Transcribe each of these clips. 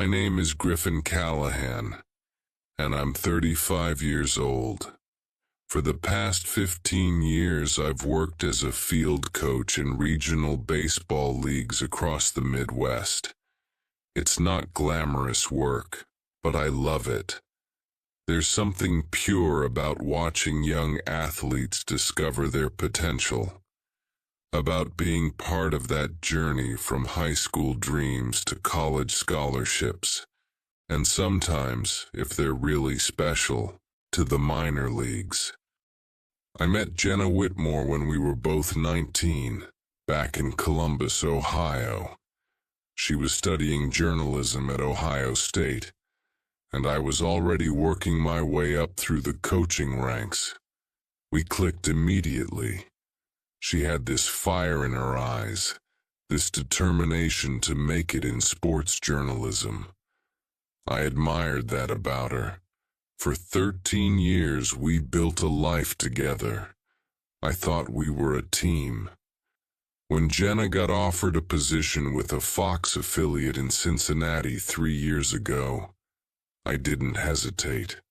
My name is Griffin Callahan, and I'm 35 years old. For the past 15 years, I've worked as a field coach in regional baseball leagues across the Midwest. It's not glamorous work, but I love it. There's something pure about watching young athletes discover their potential, about being part of that journey from high school dreams to college scholarships, and sometimes, if they're really special, to the minor leagues. I met Jenna Whitmore when we were both 19, back in Columbus, Ohio. She was studying journalism at Ohio State, and I was already working my way up through the coaching ranks. We clicked immediately. She had this fire in her eyes, this determination to make it in sports journalism. I admired that about her. For 13 years, we built a life together. I thought we were a team. When Jenna got offered a position with a Fox affiliate in Cincinnati 3 years ago, I didn't hesitate.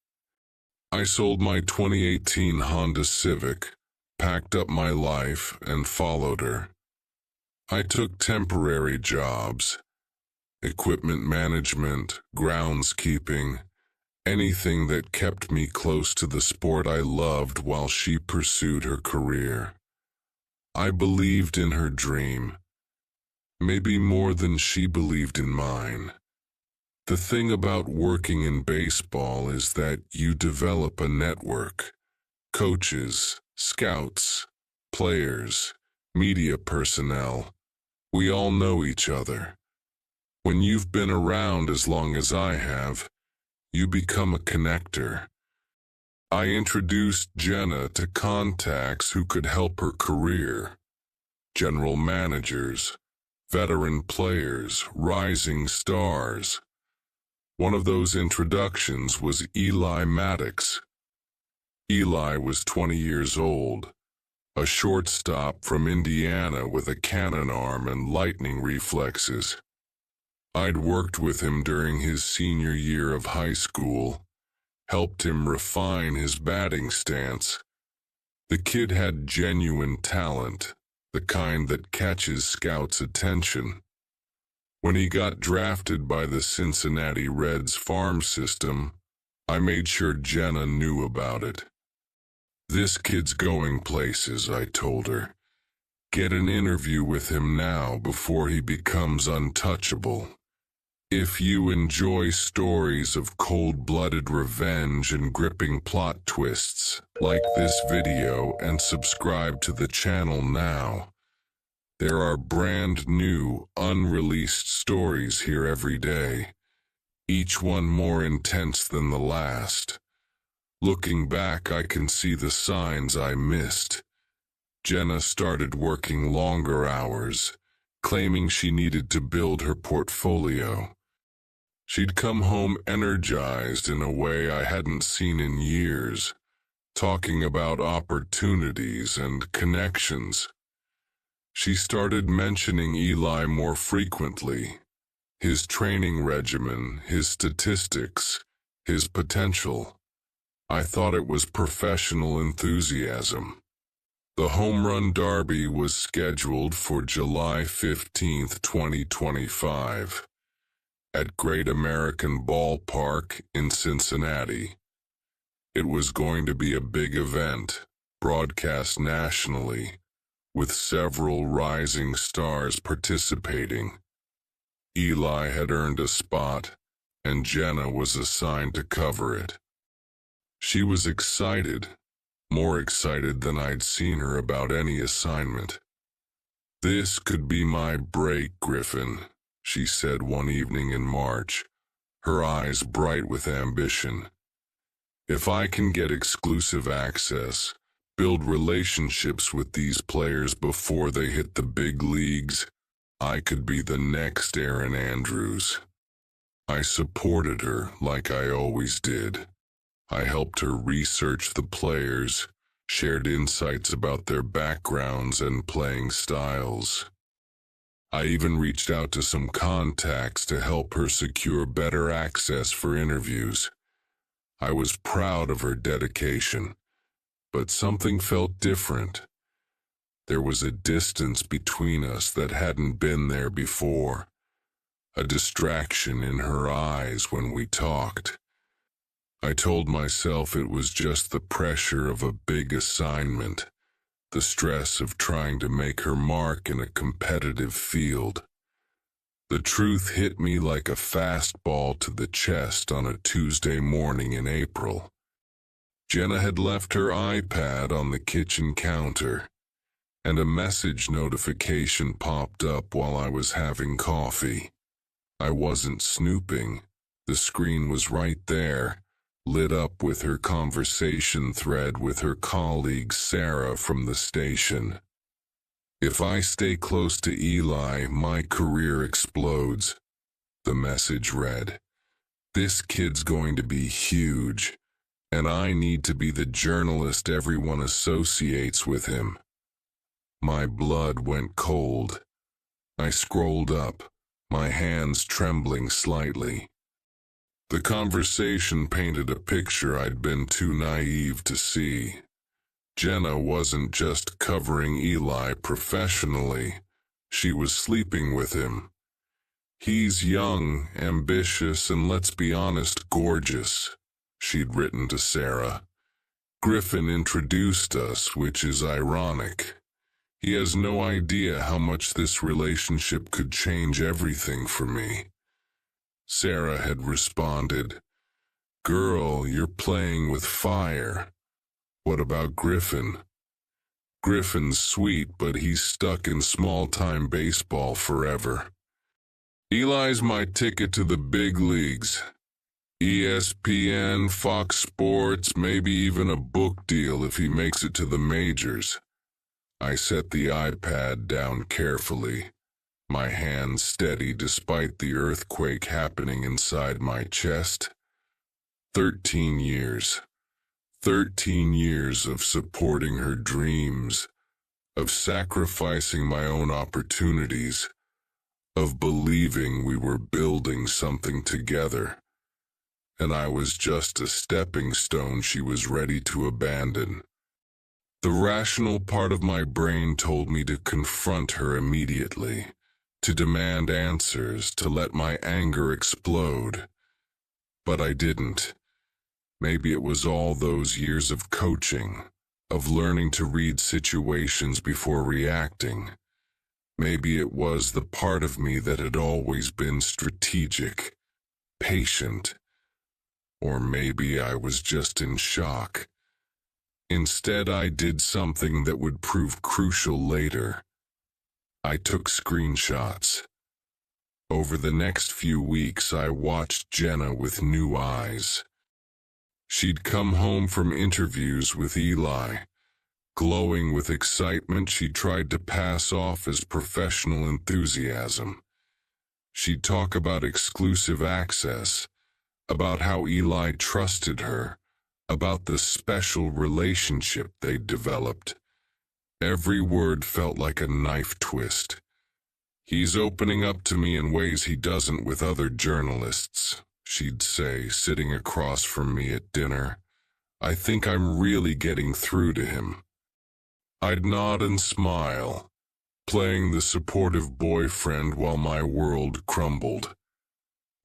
I sold my 2018 Honda Civic, packed up my life, and followed her. I took temporary jobs, equipment management, groundskeeping, anything that kept me close to the sport I loved while she pursued her career. I believed in her dream, maybe more than she believed in mine. The thing about working in baseball is that you develop a network. Coaches, scouts, players, media personnel, we all know each other. When you've been around as long as I have, you become a connector. I introduced Jenna to contacts who could help her career. General managers, veteran players, rising stars. One of those introductions was Eli Maddox. Eli was 20 years old, a shortstop from Indiana with a cannon arm and lightning reflexes. I'd worked with him during his senior year of high school, helped him refine his batting stance. The kid had genuine talent, the kind that catches scouts' attention. When he got drafted by the Cincinnati Reds farm system, I made sure Jenna knew about it. "This kid's going places," I told her. "Get an interview with him now before he becomes untouchable. If you enjoy stories of cold-blooded revenge and gripping plot twists, like this video and subscribe to the channel now. There are brand new, unreleased stories here every day, each one more intense than the last. Looking back, I can see the signs I missed. Jenna started working longer hours, claiming she needed to build her portfolio. She'd come home energized in a way I hadn't seen in years, talking about opportunities and connections. She started mentioning Eli more frequently, his training regimen, his statistics, his potential. I thought it was professional enthusiasm. The Home Run Derby was scheduled for July 15, 2025, at Great American Ballpark in Cincinnati. It was going to be a big event, broadcast nationally, with several rising stars participating. Eli had earned a spot, and Jenna was assigned to cover it. She was excited, more excited than I'd seen her about any assignment. "This could be my break, Griffin," she said one evening in March, her eyes bright with ambition. "If I can get exclusive access, build relationships with these players before they hit the big leagues, I could be the next Aaron Andrews." I supported her like I always did. I helped her research the players, shared insights about their backgrounds and playing styles. I even reached out to some contacts to help her secure better access for interviews. I was proud of her dedication, but something felt different. There was a distance between us that hadn't been there before, a distraction in her eyes when we talked. I told myself it was just the pressure of a big assignment, the stress of trying to make her mark in a competitive field. The truth hit me like a fastball to the chest on a Tuesday morning in April. Jenna had left her iPad on the kitchen counter, and a message notification popped up while I was having coffee. I wasn't snooping. The screen was right there, lit up with her conversation thread with her colleague Sarah from the station. "If I stay close to Eli, my career explodes," the message read. "This kid's going to be huge, and I need to be the journalist everyone associates with him." My blood went cold. I scrolled up, my hands trembling slightly. The conversation painted a picture I'd been too naive to see. Jenna wasn't just covering Eli professionally, she was sleeping with him. "He's young, ambitious, and let's be honest, gorgeous," she'd written to Sarah. "Griffin introduced us, which is ironic. He has no idea how much this relationship could change everything for me." Sarah had responded, "Girl, you're playing with fire. What about Griffin? Griffin's sweet, but he's stuck in small-time baseball forever. Eli's my ticket to the big leagues. ESPN, Fox Sports, maybe even a book deal if he makes it to the majors." I set the iPad down carefully, my hands steady despite the earthquake happening inside my chest. 13 years. 13 years of supporting her dreams, of sacrificing my own opportunities, of believing we were building something together. And I was just a stepping stone she was ready to abandon. The rational part of my brain told me to confront her immediately, to demand answers, to let my anger explode. But I didn't. Maybe it was all those years of coaching, of learning to read situations before reacting. Maybe it was the part of me that had always been strategic, patient. Or maybe I was just in shock. Instead, I did something that would prove crucial later. I took screenshots. Over the next few weeks, I watched Jenna with new eyes. She'd come home from interviews with Eli. Glowing with excitement, she tried to pass off as professional enthusiasm. She'd talk about exclusive access, about how Eli trusted her, about the special relationship they'd developed. Every word felt like a knife twist. "He's opening up to me in ways he doesn't with other journalists," she'd say, sitting across from me at dinner. "I think I'm really getting through to him." I'd nod and smile, playing the supportive boyfriend while my world crumbled.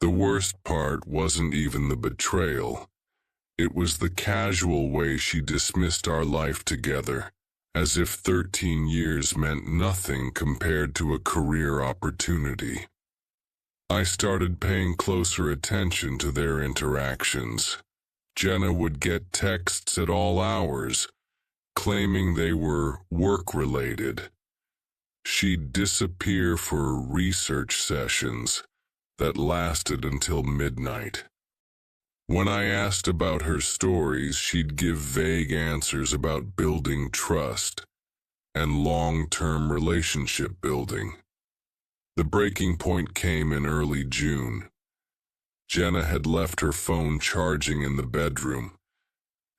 The worst part wasn't even the betrayal. It was the casual way she dismissed our life together, as if 13 years meant nothing compared to a career opportunity. I started paying closer attention to their interactions. Jenna would get texts at all hours, claiming they were work-related. She'd disappear for research sessions that lasted until midnight. When I asked about her stories, she'd give vague answers about building trust and long-term relationship building. The breaking point came in early June. Jenna had left her phone charging in the bedroom,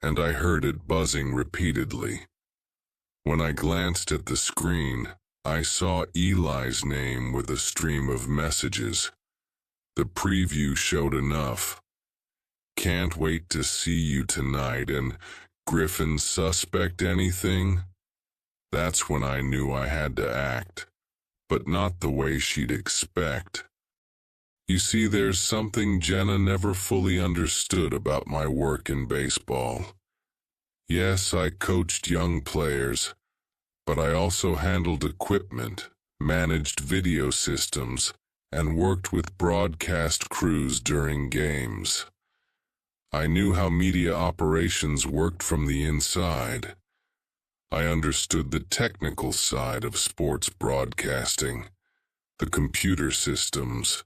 and I heard it buzzing repeatedly. When I glanced at the screen, I saw Eli's name with a stream of messages. The preview showed enough. Can't wait to see you tonight, and Griffin suspect anything? That's when I knew I had to act, but not the way she'd expect. You see, there's something Jenna never fully understood about my work in baseball. Yes, I coached young players, but I also handled equipment, managed video systems, and worked with broadcast crews during games. I knew how media operations worked from the inside. I understood the technical side of sports broadcasting, the computer systems,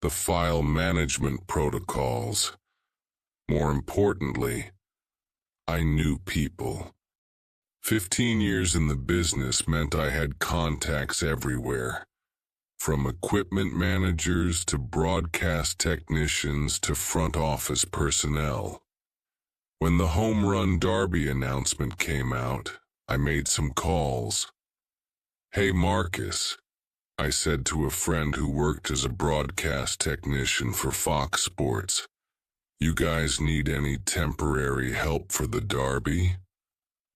the file management protocols. More importantly, I knew people. 15 years in the business meant I had contacts everywhere, from equipment managers to broadcast technicians to front office personnel. When the home run derby announcement came out, I made some calls. "Hey Marcus," I said to a friend who worked as a broadcast technician for Fox Sports, "You guys need any temporary help for the derby?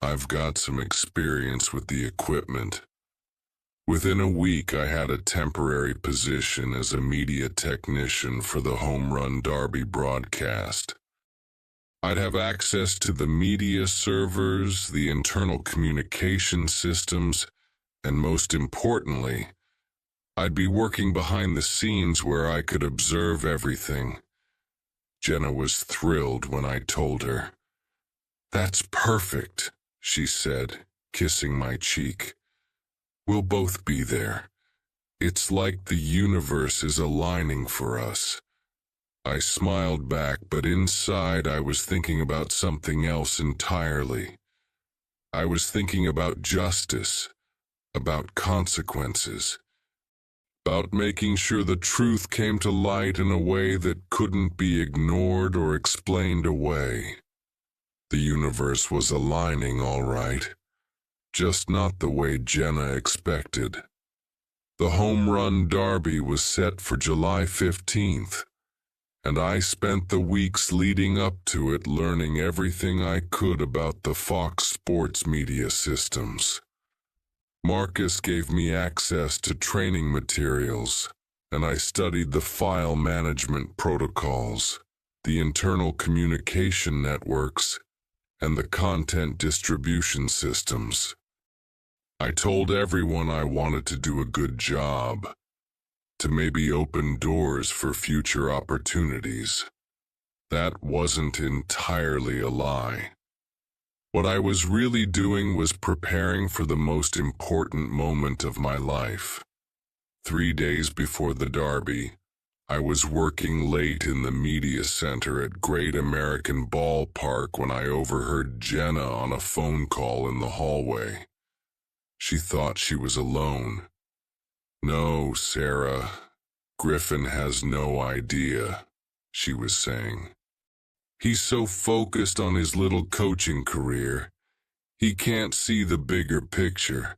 I've got some experience with the equipment." Within a week, I had a temporary position as a media technician for the home run derby broadcast. I'd have access to the media servers, the internal communication systems, and most importantly, I'd be working behind the scenes where I could observe everything. Jenna was thrilled when I told her. "That's perfect," she said, kissing my cheek. "We'll both be there. It's like the universe is aligning for us." I smiled back, but inside I was thinking about something else entirely. I was thinking about justice, about consequences, about making sure the truth came to light in a way that couldn't be ignored or explained away. The universe was aligning all right, just not the way Jenna expected. The home run derby was set for July 15th, and I spent the weeks leading up to it learning everything I could about the Fox Sports media systems. Marcus gave me access to training materials, and I studied the file management protocols, the internal communication networks, and the content distribution systems. I told everyone I wanted to do a good job, to maybe open doors for future opportunities. That wasn't entirely a lie. What I was really doing was preparing for the most important moment of my life. 3 days before the derby, I was working late in the media center at Great American Ballpark when I overheard Jenna on a phone call in the hallway. She thought she was alone. "No, Sarah, Griffin has no idea," she was saying. "He's so focused on his little coaching career, he can't see the bigger picture.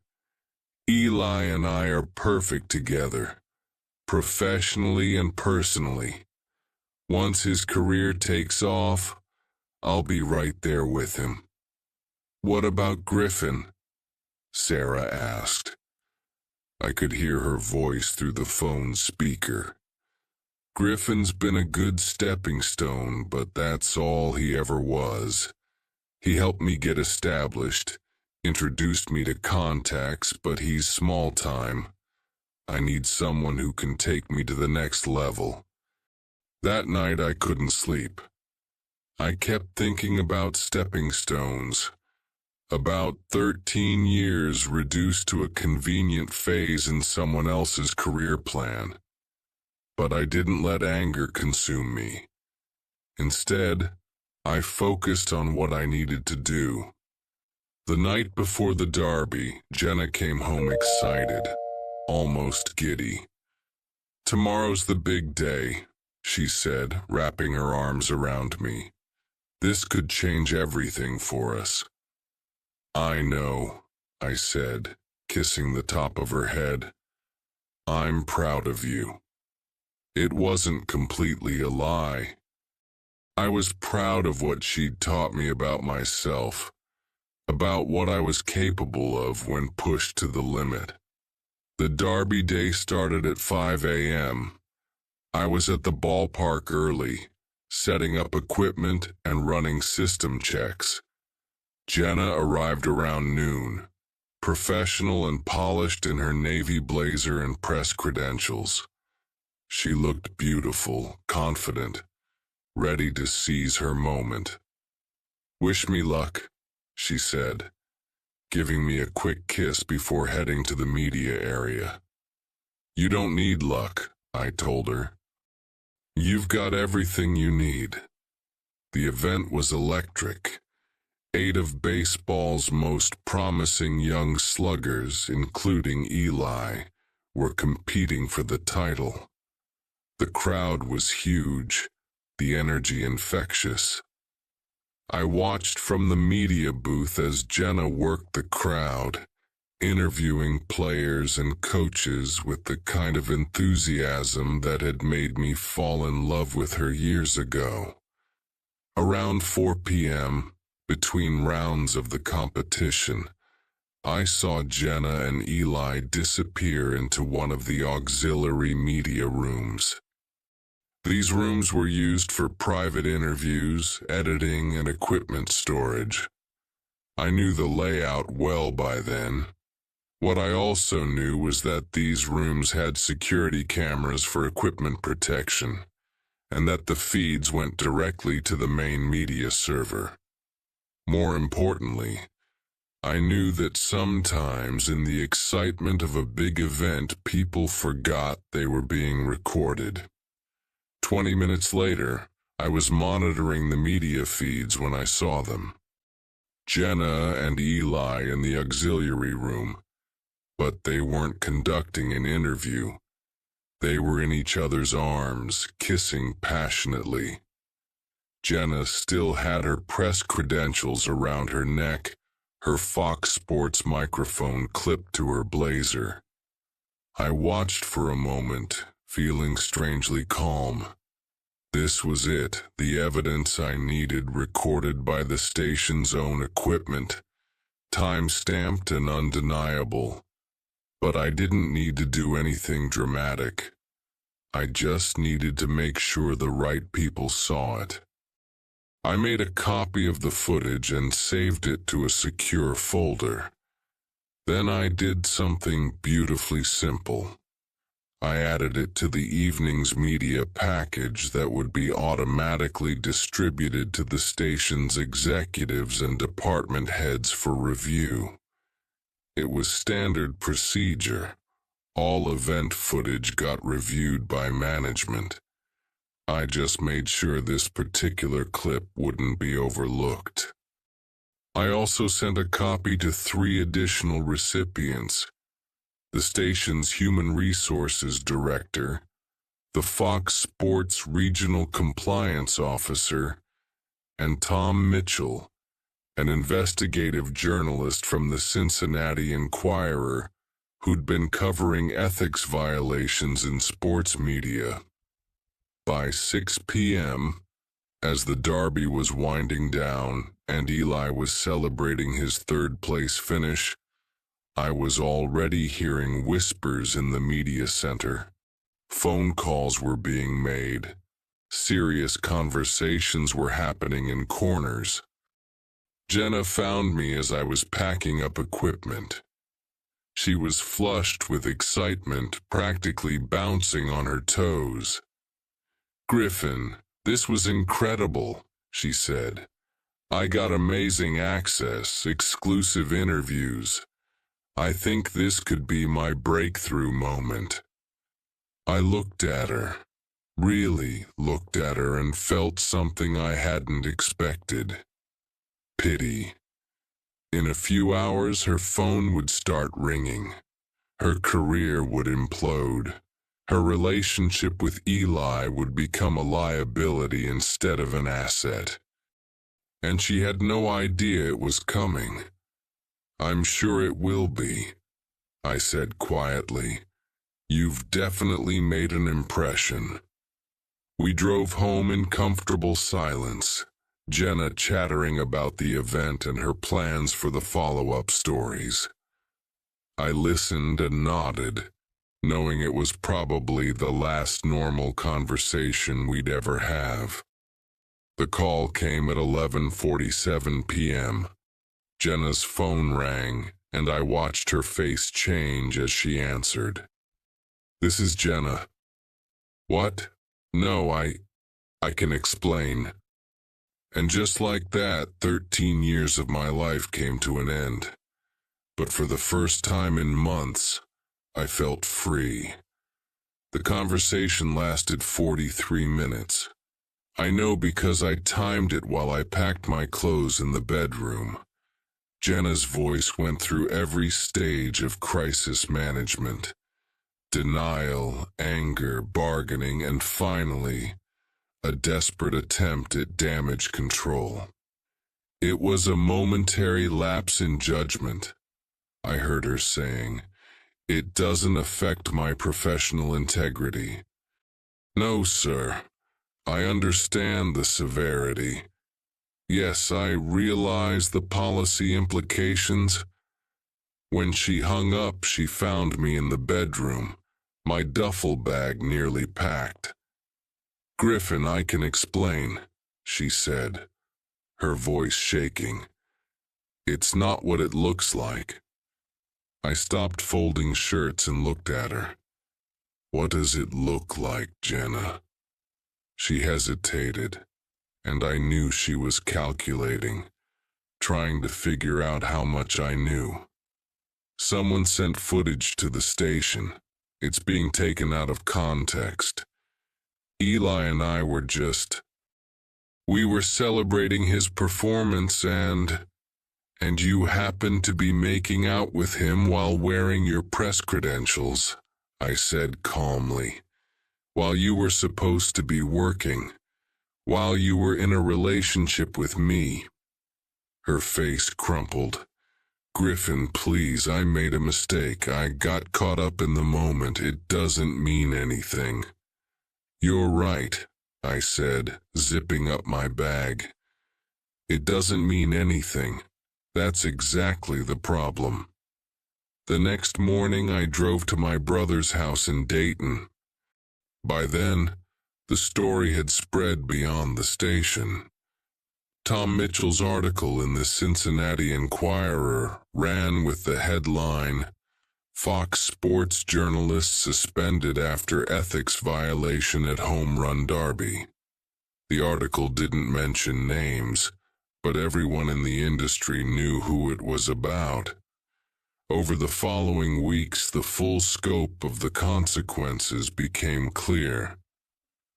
Eli and I are perfect together, professionally and personally. Once his career takes off, I'll be right there with him." "What about Griffin?" Sarah asked. I could hear her voice through the phone speaker. "Griffin's been a good stepping stone, but that's all he ever was. He helped me get established, introduced me to contacts, but he's small time. I need someone who can take me to the next level." That night I couldn't sleep. I kept thinking about stepping stones. About 13 years reduced to a convenient phase in someone else's career plan. But I didn't let anger consume me. Instead, I focused on what I needed to do. The night before the derby, Jenna came home excited, almost giddy. "Tomorrow's the big day," she said, wrapping her arms around me. "This could change everything for us." "I know," I said, kissing the top of her head. "I'm proud of you." It wasn't completely a lie. I was proud of what she'd taught me about myself, about what I was capable of when pushed to the limit. The derby day started at 5 a.m. I was at the ballpark early, setting up equipment and running system checks. Jenna arrived around noon, professional and polished in her navy blazer and press credentials. She looked beautiful, confident, ready to seize her moment. "Wish me luck," she said, giving me a quick kiss before heading to the media area. "You don't need luck," I told her. "You've got everything you need." The event was electric. 8 of baseball's most promising young sluggers, including Eli, were competing for the title. The crowd was huge, the energy infectious. I watched from the media booth as Jenna worked the crowd, interviewing players and coaches with the kind of enthusiasm that had made me fall in love with her years ago. Around 4 p.m., between rounds of the competition, I saw Jenna and Eli disappear into one of the auxiliary media rooms. These rooms were used for private interviews, editing, and equipment storage. I knew the layout well by then. What I also knew was that these rooms had security cameras for equipment protection, and that the feeds went directly to the main media server. More importantly, I knew that sometimes in the excitement of a big event, people forgot they were being recorded. 20 minutes later, I was monitoring the media feeds when I saw them. Jenna and Eli in the auxiliary room, but they weren't conducting an interview. They were in each other's arms, kissing passionately. Jenna still had her press credentials around her neck, her Fox Sports microphone clipped to her blazer. I watched for a moment, feeling strangely calm. This was it, the evidence I needed, recorded by the station's own equipment, time-stamped and undeniable. But I didn't need to do anything dramatic. I just needed to make sure the right people saw it. I made a copy of the footage and saved it to a secure folder. Then I did something beautifully simple. I added it to the evening's media package that would be automatically distributed to the station's executives and department heads for review. It was standard procedure. All event footage got reviewed by management. I just made sure this particular clip wouldn't be overlooked. I also sent a copy to 3 additional recipients: the station's human resources director, the Fox Sports regional compliance officer, and Tom Mitchell, an investigative journalist from the Cincinnati Enquirer who'd been covering ethics violations in sports media. By 6 p.m., as the derby was winding down and Eli was celebrating his third-place finish, I was already hearing whispers in the media center. Phone calls were being made. Serious conversations were happening in corners. Jenna found me as I was packing up equipment. She was flushed with excitement, practically bouncing on her toes. "Griffin, this was incredible," she said. "I got amazing access, exclusive interviews. I think this could be my breakthrough moment." I looked at her, really looked at her, and felt something I hadn't expected. Pity. In a few hours, her phone would start ringing. Her career would implode. Her relationship with Eli would become a liability instead of an asset. And she had no idea it was coming. I'm sure it will be. I said quietly. "You've definitely made an impression." We drove home in comfortable silence, Jenna chattering about the event and her plans for the follow-up stories. I listened and nodded, knowing it was probably the last normal conversation we'd ever have. The call came at 11:47 p.m. Jenna's phone rang, and I watched her face change as she answered. "This is Jenna." "What? No, I can explain." And just like that, 13 years of my life came to an end. But for the first time in months, I felt free. The conversation lasted 43 minutes. I know because I timed it while I packed my clothes in the bedroom. Jenna's voice went through every stage of crisis management. Denial, anger, bargaining, and finally, a desperate attempt at damage control. It was a momentary lapse in judgment. I heard her saying, "It doesn't affect my professional integrity." "No, sir. I understand the severity. Yes, I realize the policy implications." When she hung up, she found me in the bedroom, my duffel bag nearly packed. "Griffin, I can explain," she said, her voice shaking. "It's not what it looks like." I stopped folding shirts and looked at her. "What does it look like, Jenna?" She hesitated, and I knew she was calculating, trying to figure out how much I knew. "Someone sent footage to the station. It's being taken out of context. Eli and I were we were celebrating his performance and you happened to be making out with him while wearing your press credentials," I said calmly. "While you were supposed to be working. While you were in a relationship with me." Her face crumpled. "Griffin, please, I made a mistake. I got caught up in the moment. It doesn't mean anything." "You're right," I said, zipping up my bag. "It doesn't mean anything. That's exactly the problem." The next morning I drove to my brother's house in Dayton. By then, the story had spread beyond the station. Tom Mitchell's article in the Cincinnati Enquirer ran with the headline, "Fox Sports Journalist Suspended After Ethics Violation at Home Run Derby." The article didn't mention names, but everyone in the industry knew who it was about. Over the following weeks, the full scope of the consequences became clear.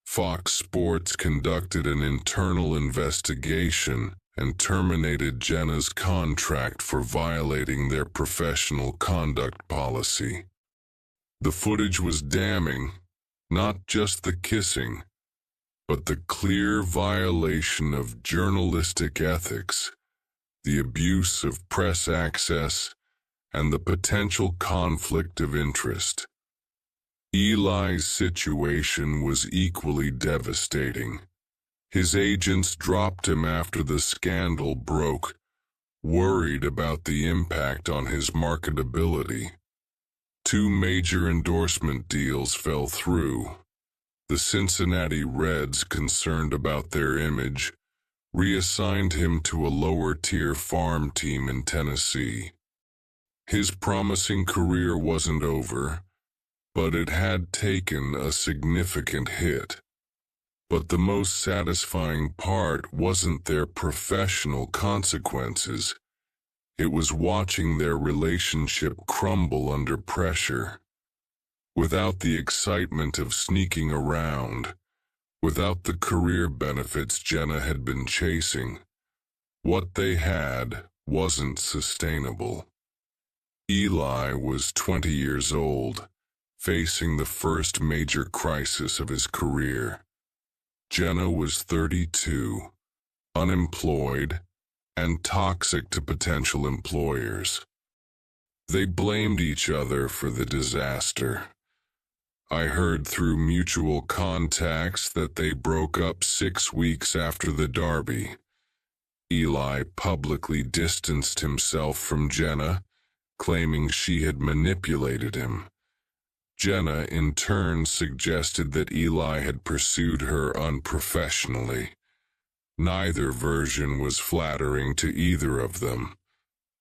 Fox Sports conducted an internal investigation and terminated Jenna's contract for violating their professional conduct policy. The footage was damning, not just the kissing, but the clear violation of journalistic ethics, the abuse of press access, and the potential conflict of interest. Eli's situation was equally devastating. His agents dropped him after the scandal broke, worried about the impact on his marketability. 2 major endorsement deals fell through. The Cincinnati Reds, concerned about their image, reassigned him to a lower-tier farm team in Tennessee. His promising career wasn't over, but it had taken a significant hit. But the most satisfying part wasn't their professional consequences. It was watching their relationship crumble under pressure. Without the excitement of sneaking around, without the career benefits Jenna had been chasing, what they had wasn't sustainable. Eli was 20 years old, facing the first major crisis of his career. Jenna was 32, unemployed, and toxic to potential employers. They blamed each other for the disaster. I heard through mutual contacts that they broke up 6 weeks after the derby. Eli publicly distanced himself from Jenna, claiming she had manipulated him. Jenna, in turn, suggested that Eli had pursued her unprofessionally. Neither version was flattering to either of them.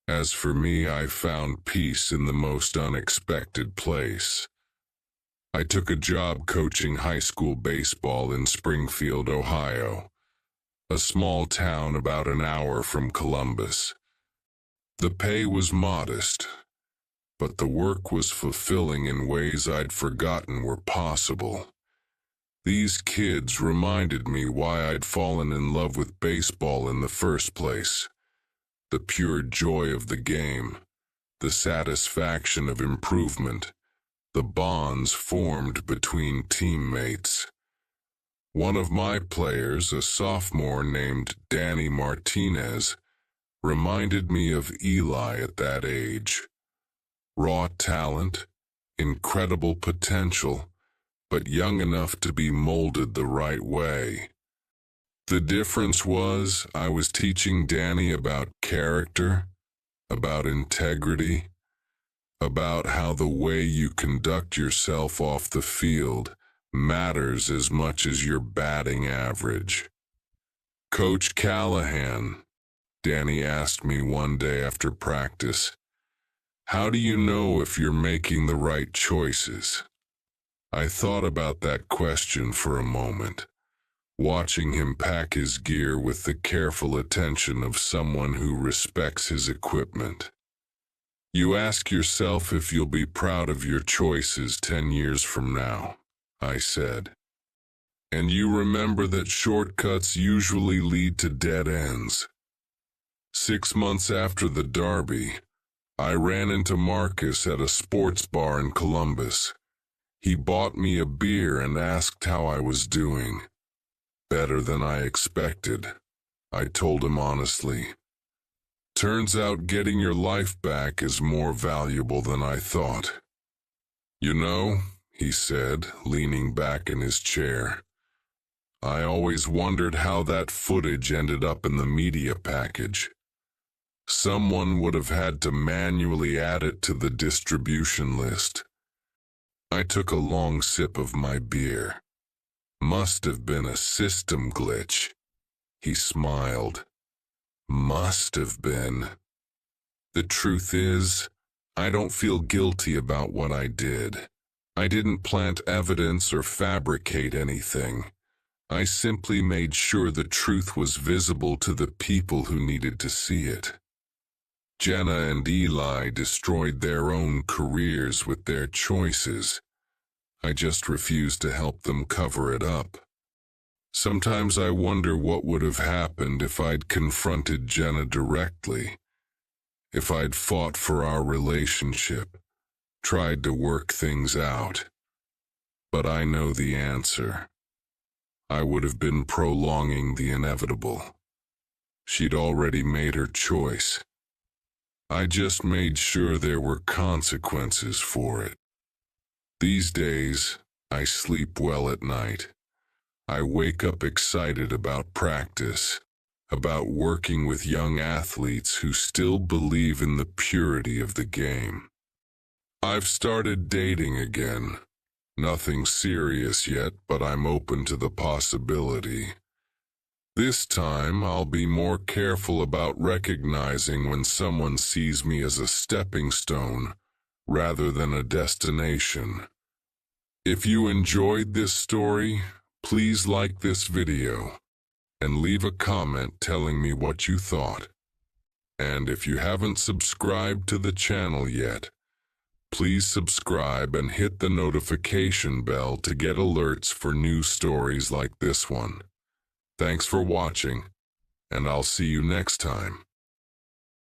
As for me, I found peace in the most unexpected place. I took a job coaching high school baseball in Springfield, Ohio, a small town about an hour from Columbus. The pay was modest, but the work was fulfilling in ways I'd forgotten were possible. These kids reminded me why I'd fallen in love with baseball in the first place. The pure joy of the game, the satisfaction of improvement, the bonds formed between teammates. One of my players, a sophomore named Danny Martinez, reminded me of Eli at that age. Raw talent, incredible potential, but young enough to be molded the right way. The difference was I was teaching Danny about character, about integrity, about how the way you conduct yourself off the field matters as much as your batting average. "Coach Callahan," Danny asked me one day after practice, "how do you know if you're making the right choices?" I thought about that question for a moment, watching him pack his gear with the careful attention of someone who respects his equipment. "You ask yourself if you'll be proud of your choices 10 years from now," I said. "And you remember that shortcuts usually lead to dead ends." 6 months after the derby, I ran into Marcus at a sports bar in Columbus. He bought me a beer and asked how I was doing. "Better than I expected," I told him honestly. "Turns out getting your life back is more valuable than I thought." "You know," he said, leaning back in his chair, "I always wondered how that footage ended up in the media package. Someone would have had to manually add it to the distribution list." I took a long sip of my beer. "Must have been a system glitch." He smiled. "Must have been. The truth is, I don't feel guilty about what I did. I didn't plant evidence or fabricate anything. I simply made sure the truth was visible to the people who needed to see it. Jenna and Eli destroyed their own careers with their choices. I just refused to help them cover it up. Sometimes I wonder what would have happened if I'd confronted Jenna directly, if I'd fought for our relationship, tried to work things out. But I know the answer. I would have been prolonging the inevitable. She'd already made her choice. I just made sure there were consequences for it. These days, I sleep well at night. I wake up excited about practice, about working with young athletes who still believe in the purity of the game. I've started dating again. Nothing serious yet, but I'm open to the possibility. This time, I'll be more careful about recognizing when someone sees me as a stepping stone rather than a destination. If you enjoyed this story, please like this video and leave a comment telling me what you thought. And if you haven't subscribed to the channel yet, please subscribe and hit the notification bell to get alerts for new stories like this one. Thanks for watching, and I'll see you next time.